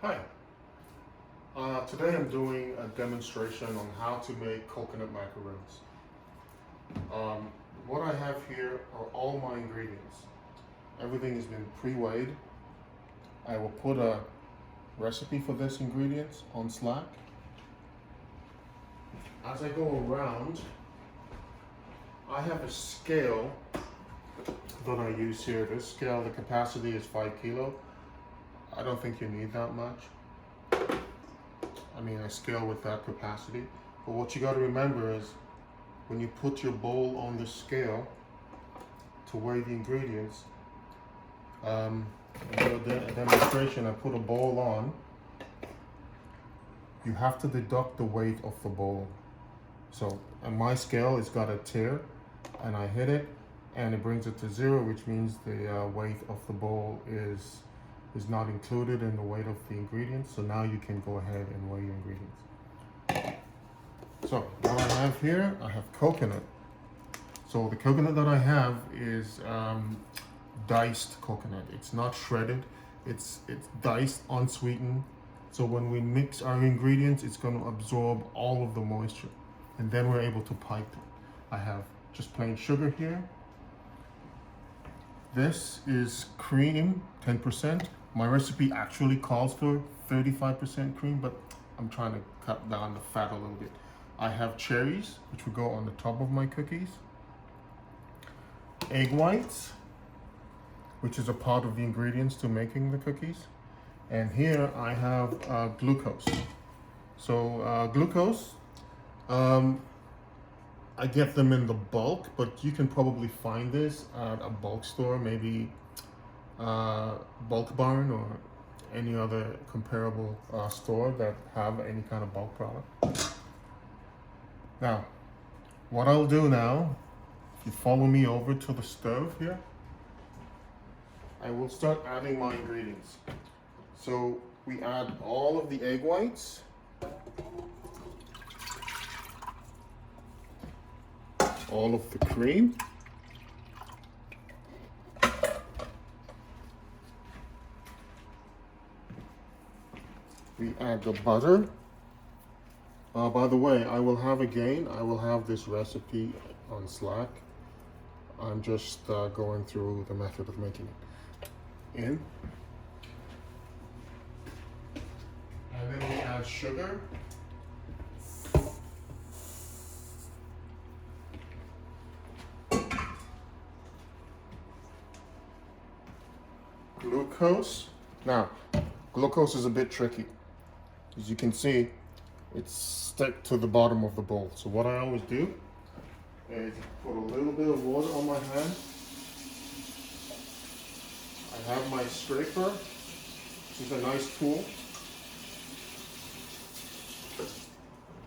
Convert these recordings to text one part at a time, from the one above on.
Hi, today I'm doing a demonstration on how to make coconut macaroons. What I have here are all my ingredients. Everything has been pre-weighed. I will put a recipe for this ingredients on Slack. As I go around, I have a scale that I use here. This scale, the capacity is 5 kilo. I don't think you need that much. I mean, a scale with that capacity. But what you got to remember is when you put your bowl on the scale to weigh the ingredients, in a demonstration, I put a bowl on. You have to deduct the weight of the bowl. So on my scale, it's got a tear, and I hit it, and it brings it to 0, which means the weight of the bowl is not included in the weight of the ingredients. So now you can go ahead and weigh your ingredients. So what I have here, I have coconut. So the coconut that I have is diced coconut. It's not shredded. It's diced, unsweetened. So when we mix our ingredients, it's going to absorb all of the moisture, and then we're able to pipe it. I have just plain sugar here. This is cream, 10%. My recipe actually calls for 35% cream, but I'm trying to cut down the fat a little bit. I have cherries, which will go on the top of my cookies. Egg whites, which is a part of the ingredients to making the cookies. And here I have glucose. So glucose, I get them in the bulk, but you can probably find this at a bulk store, maybe Bulk Barn or any other comparable store that have any kind of bulk product. Now, what I'll do now, if you follow me over to the stove here, I will start adding my ingredients. So we add all of the egg whites, all of the cream, we add the butter. By the way, I will have this recipe on Slack. I'm just going through the method of making it. And then we add sugar. Glucose. Now, glucose is a bit tricky. As you can see, it's stuck to the bottom of the bowl. So what I always do is put a little bit of water on my hand. I have my scraper, which is a nice tool.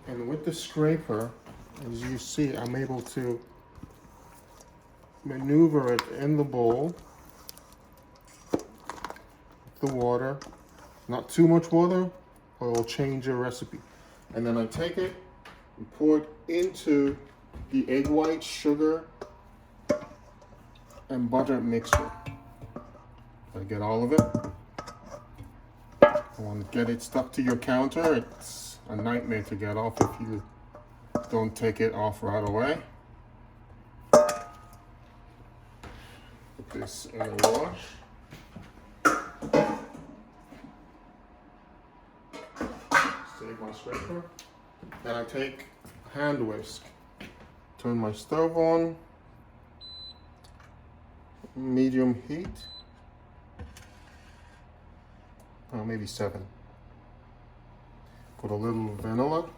And with the scraper, as you see, I'm able to maneuver it in the bowl. The water, not too much water, or it will change your recipe. And then I take it and pour it into the egg white, sugar, and butter mixture. I get all of it. I want to get it stuck to your counter. It's a nightmare to get off if you don't take it off right away. Put this in a wash. Save my scraper. Then I take a hand whisk, turn my stove on, medium heat, maybe 7. Put a little vanilla,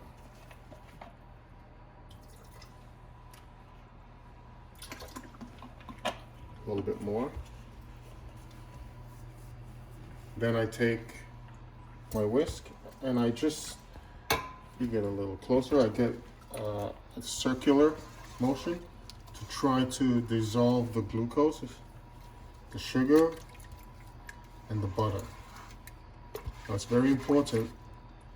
a little bit more. Then I take my whisk and you get a little closer, I get a circular motion to try to dissolve the glucose, the sugar, and the butter. Now it's very important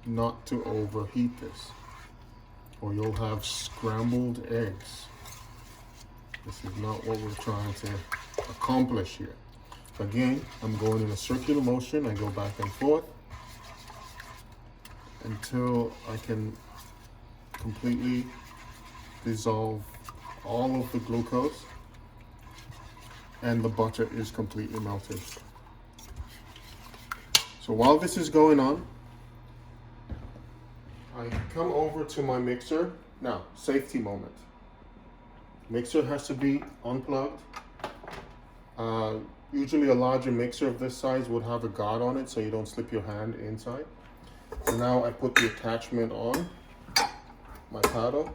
not to overheat this, or you'll have scrambled eggs. This is not what we're trying to accomplish here. Again, I'm going in a circular motion. I go back and forth. until I can completely dissolve all of the glucose and the butter is completely melted. So while this is going on, I come over to my mixer. Now, safety moment. Mixer has to be unplugged. Usually a larger mixer of this size would have a guard on it so you don't slip your hand inside. So now I put the attachment on my paddle.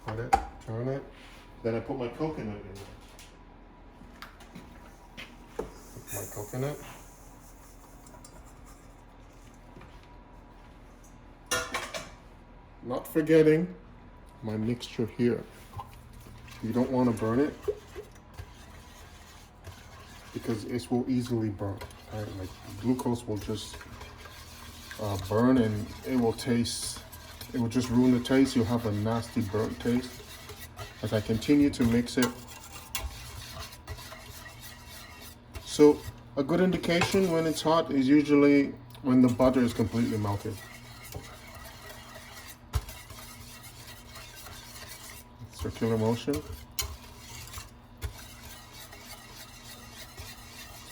Put it, turn it. Then I put my coconut in there. Put my coconut. Not forgetting my mixture here. You don't want to burn it because it will easily burn. Right? Like glucose will just burn and it will taste. It will just ruin the taste. You'll have a nasty burnt taste. As I continue to mix it. So a good indication when it's hot is usually when the butter is completely melted. Circular motion.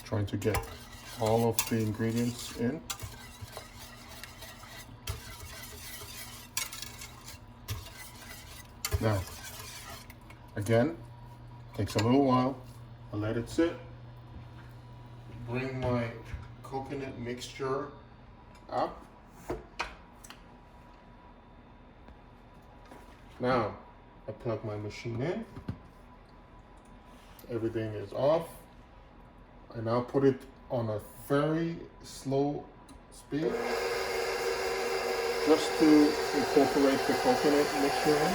Trying to get all of the ingredients in. Now, again, takes a little while. I let it sit. Bring my coconut mixture up. Now, I plug my machine in. Everything is off. I now put it on a very slow speed just to incorporate the coconut mixture in.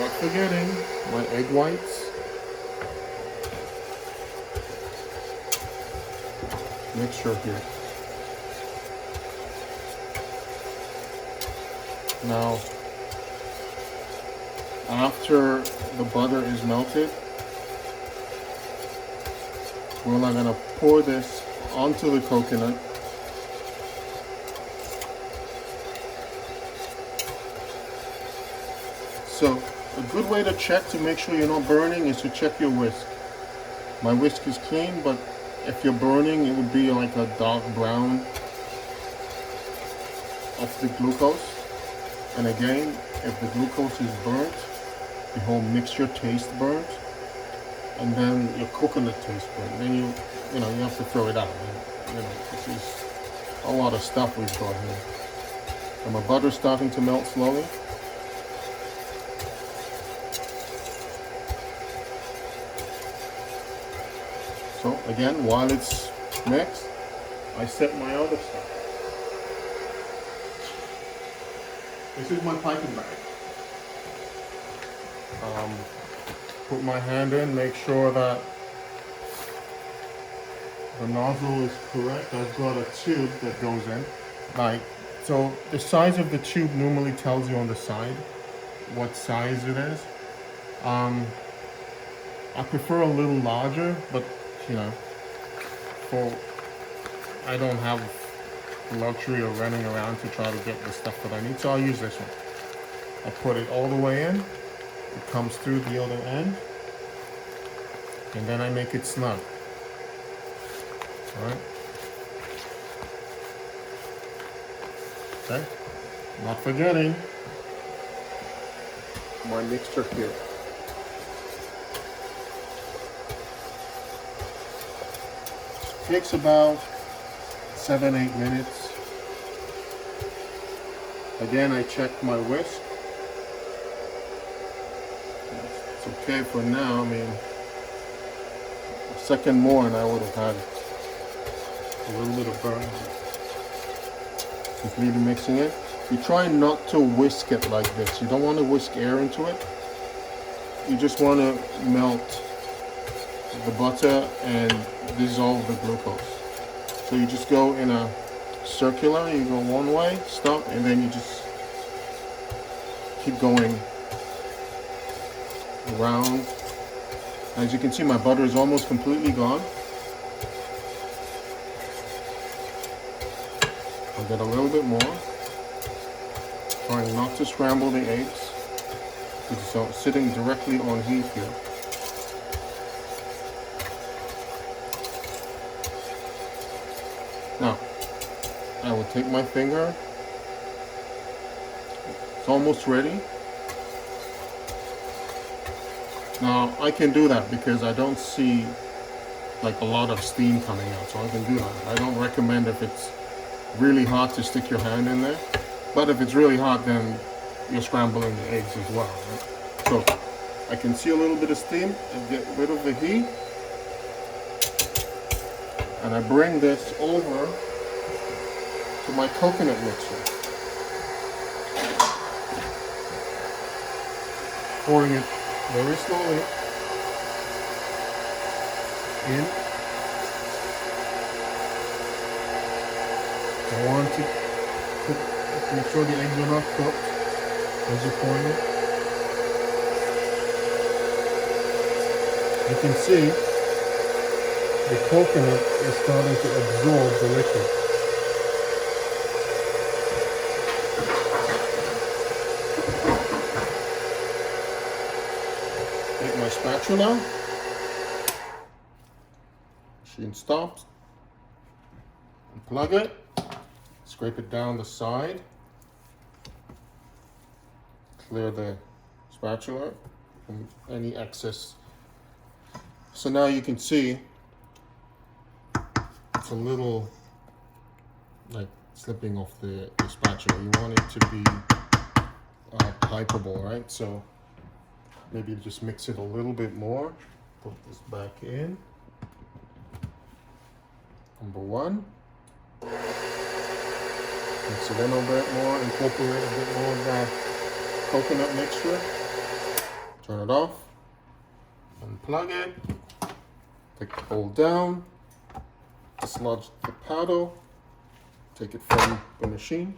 Not forgetting my egg whites. Mixture here. Now, after the butter is melted, we're now going to pour this onto the coconut. So, a good way to check to make sure you're not burning is to check your whisk. My whisk is clean, but if you're burning, it would be like a dark brown of the glucose. And again, if the glucose is burnt, the whole mixture tastes burnt, and then your coconut tastes burnt. Then you have to throw it out. This is a lot of stuff we've got here. And my butter's starting to melt slowly. So again, while it's mixed, I set my other stuff. This is my piping bag. Put my hand in, make sure that the nozzle is correct. I've got a tube that goes in. So the size of the tube normally tells you on the side what size it is. I prefer a little larger, but I don't have the luxury of running around to try to get the stuff that I need, so I'll use this one. I put it all the way in, it comes through the other end, and then I make it snug. Alright? Okay? Not forgetting my mixture here. Takes about 7-8 minutes. Again, I checked my whisk. It's okay for now. I mean, a second more and I would have had a little bit of burn. Completely mixing it. You try not to whisk it like this. You don't want to whisk air into it. You just want to melt the butter and dissolve the glucose. So you just go in a circular, you go one way, stop, and then you just keep going around As you can see, my butter is almost completely gone. I'll get a little bit more. Trying not to scramble the eggs. It's sitting directly on heat here. Now, I will take my finger. It's almost ready. Now, I can do that because I don't see like a lot of steam coming out, so I can do that. I don't recommend if it's really hot to stick your hand in there, but if it's really hot, then you're scrambling the eggs as well, right? So I can see a little bit of steam and get rid of the heat, and I bring this over to my coconut mixer, pouring it very slowly in. I want to make sure the eggs are not cooked as you're pouring it. You can see the coconut is starting to absorb the liquid. Take my spatula. Machine stops. Unplug it. Scrape it down the side. Clear the spatula from any excess. So now you can see it's a little like slipping off the spatula. You want it to be pipeable, right? So maybe just mix it a little bit more. Put this back in. Number one. Mix it in a bit more, incorporate a bit more of that coconut mixture. Turn it off, unplug it, take the bowl down, dislodge the paddle, take it from the machine,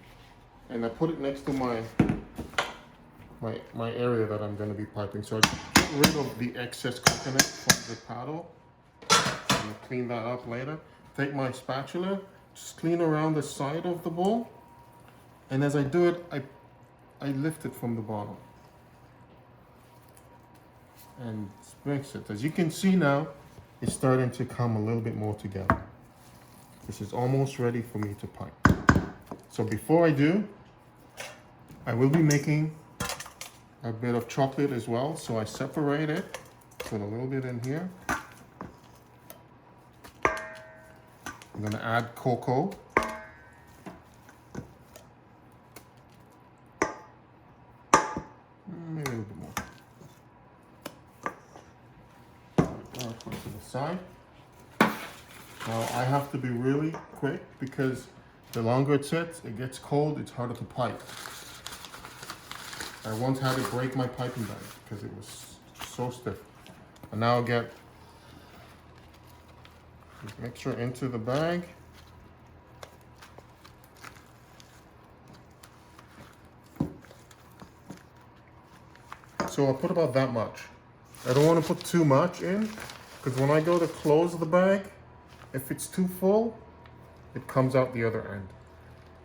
and I put it next to my area that I'm going to be piping. So I get rid of the excess coconut from the paddle. I'm going to clean that up later. Take my spatula, just clean around the side of the bowl. And as I do it, I lift it from the bottom and mix it. As you can see now, it's starting to come a little bit more together. This is almost ready for me to pipe. So before I do, I will be making a bit of chocolate as well. So I separate it, put a little bit in here. I'm going to add cocoa. Maybe a little bit more. I'll put it to the side. Now I have to be really quick because the longer it sits, it gets cold, it's harder to pipe. I once had to break my piping bag because it was so stiff. And now I'll get this mixture into the bag. So I'll put about that much. I don't want to put too much in because when I go to close the bag, if it's too full, it comes out the other end.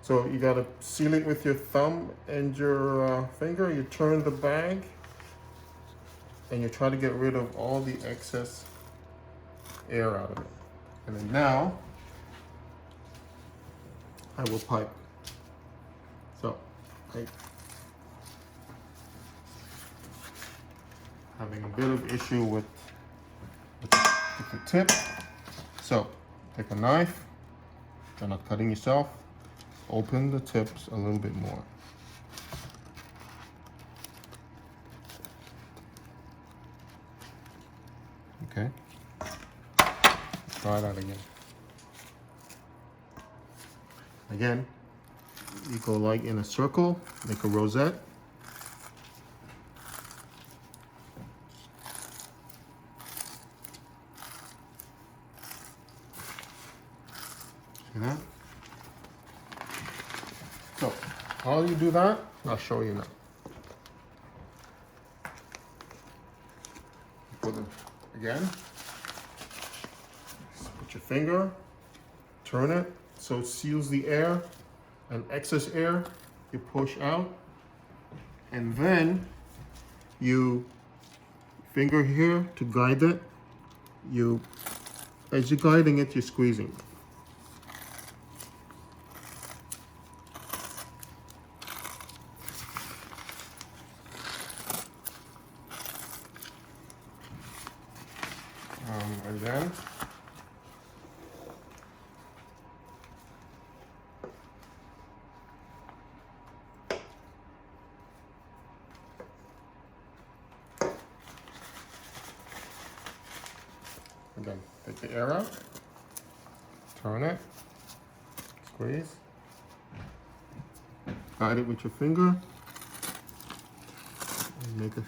So you gotta seal it with your thumb and your finger. You turn the bag and you try to get rid of all the excess air out of it. And then now, I will pipe. So, having a bit of issue with the tip. So, take a knife, you're not cutting yourself, open the tips a little bit more. Okay, try that again. Again, you go like in a circle, make a rosette. See that? So, how you do that, I'll show you now. Put the again, put your finger, turn it so it seals the air, and excess air you push out, and then you finger here to guide it. As you're guiding it, you're squeezing. And then again, take the air out, turn it, squeeze, guide it with your finger, and make it.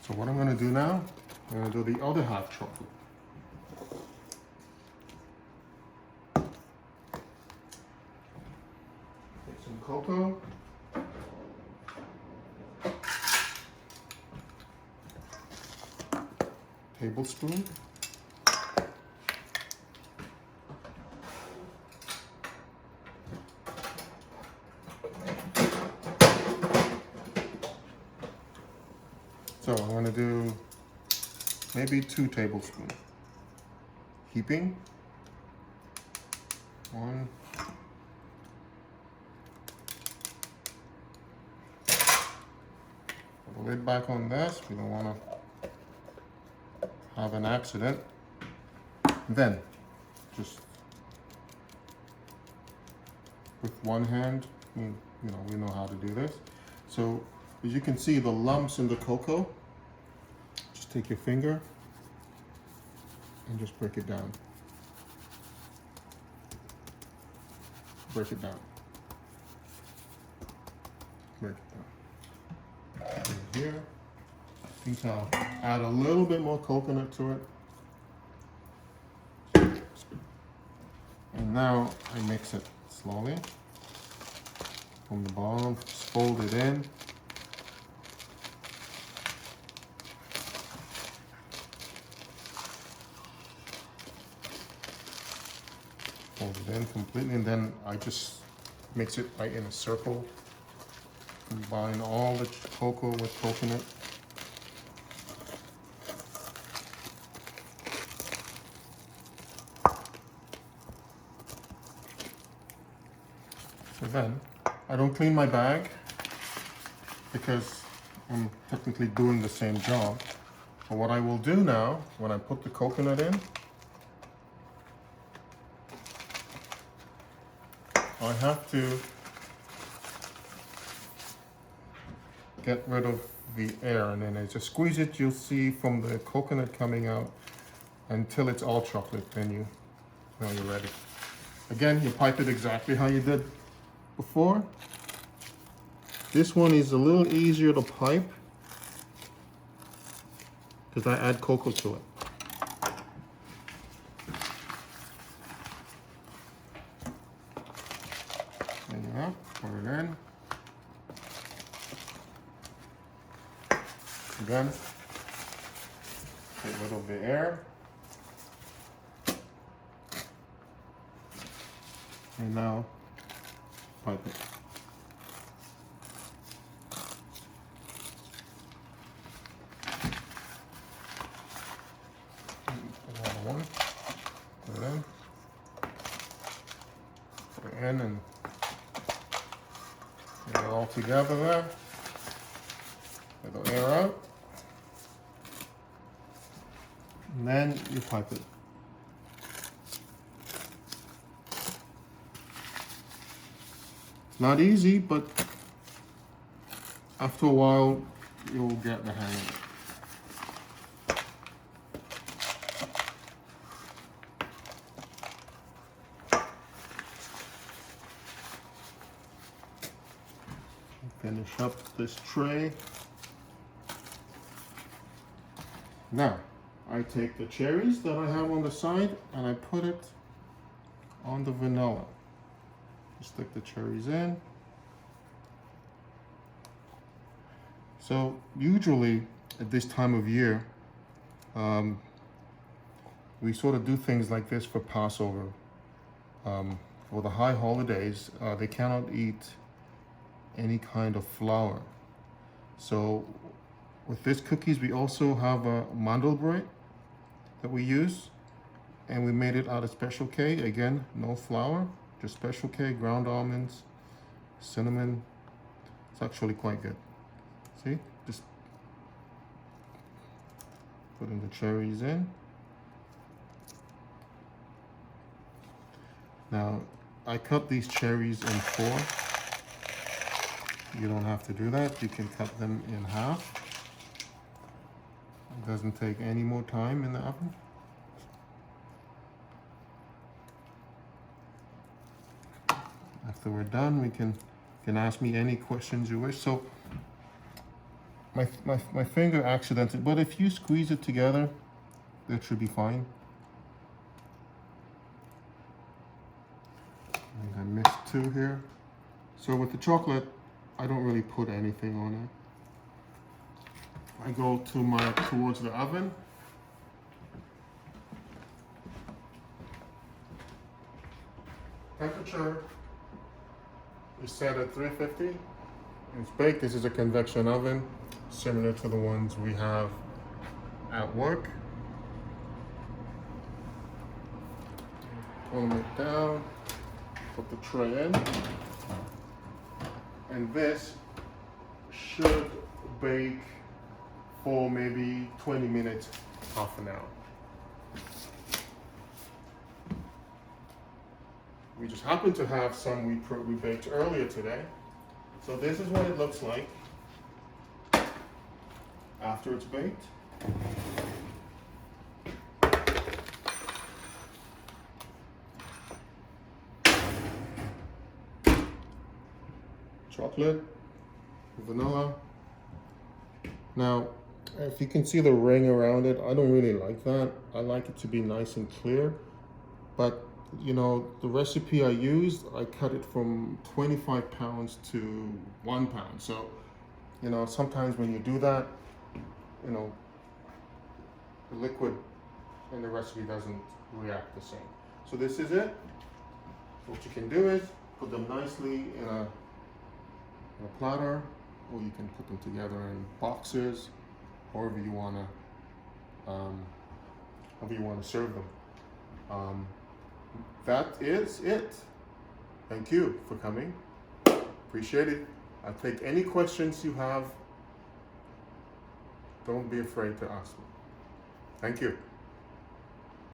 So what I'm going to do now, I'm going to do the other half chocolate. Take some cocoa. Tablespoon. So I'm going to do maybe 2 tablespoons. Heaping. 1. Put the lid back on this. We don't want to have an accident. Then just with one hand, we know how to do this. So as you can see, the lumps in the cocoa, just take your finger and just break it down. Break it down. Break it down. And here, I think I'll add a little bit more coconut to it. And now I mix it slowly from the bottom, just fold it in. Fold it in completely, and then I just mix it right in a circle. Combine all the cocoa with coconut. So then, I don't clean my bag because I'm technically doing the same job. But what I will do now, when I put the coconut in, I have to get rid of the air, and then as you squeeze it, you'll see from the coconut coming out until it's all chocolate. Then you know you're ready. Again, you pipe it exactly how you did before. This one is a little easier to pipe because I add cocoa to it. Put it in. Again, get rid of the air. And now, pipe it. Another one. Put it in. Put it in and get it all together there. Get the air out. And then you pipe it. Not easy, but after a while, you'll get the hang of it. Finish up this tray. Now, I take the cherries that I have on the side and I put it on the vanilla. Just stick the cherries in. So usually at this time of year, we sort of do things like this for Passover. For the high holidays, they cannot eat any kind of flour. So with these cookies, we also have a mandelbrot that we use, and we made it out of Special K. Again, no flour, just Special K, ground almonds, cinnamon. It's actually quite good. See, just putting the cherries in. Now, I cut these cherries in 4. You don't have to do that. You can cut them in half. It doesn't take any more time in the oven. After we're done, you can ask me any questions you wish. So my finger accidented, but if you squeeze it together, that should be fine. I think I missed 2 here. So with the chocolate, I don't really put anything on it. I go towards the oven. Temperature is set at 350. It's baked. This is a convection oven, similar to the ones we have at work. Pull it down, put the tray in, and this should bake for maybe 20 minutes, half an hour. We just happen to have some we baked earlier today. So this is what it looks like after it's baked. Chocolate, vanilla. Now, if you can see the ring around it, I don't really like that. I like it to be nice and clear. But, you know, the recipe I used, I cut it from 25 pounds to 1 pound. So, you know, sometimes when you do that, you know, the liquid in the recipe doesn't react the same. So this is it. What you can do is put them nicely in a platter, or you can put them together in boxes, however you wanna serve them. That is it. Thank you for coming. Appreciate it. I'll take any questions you have. Don't be afraid to ask me. Thank you.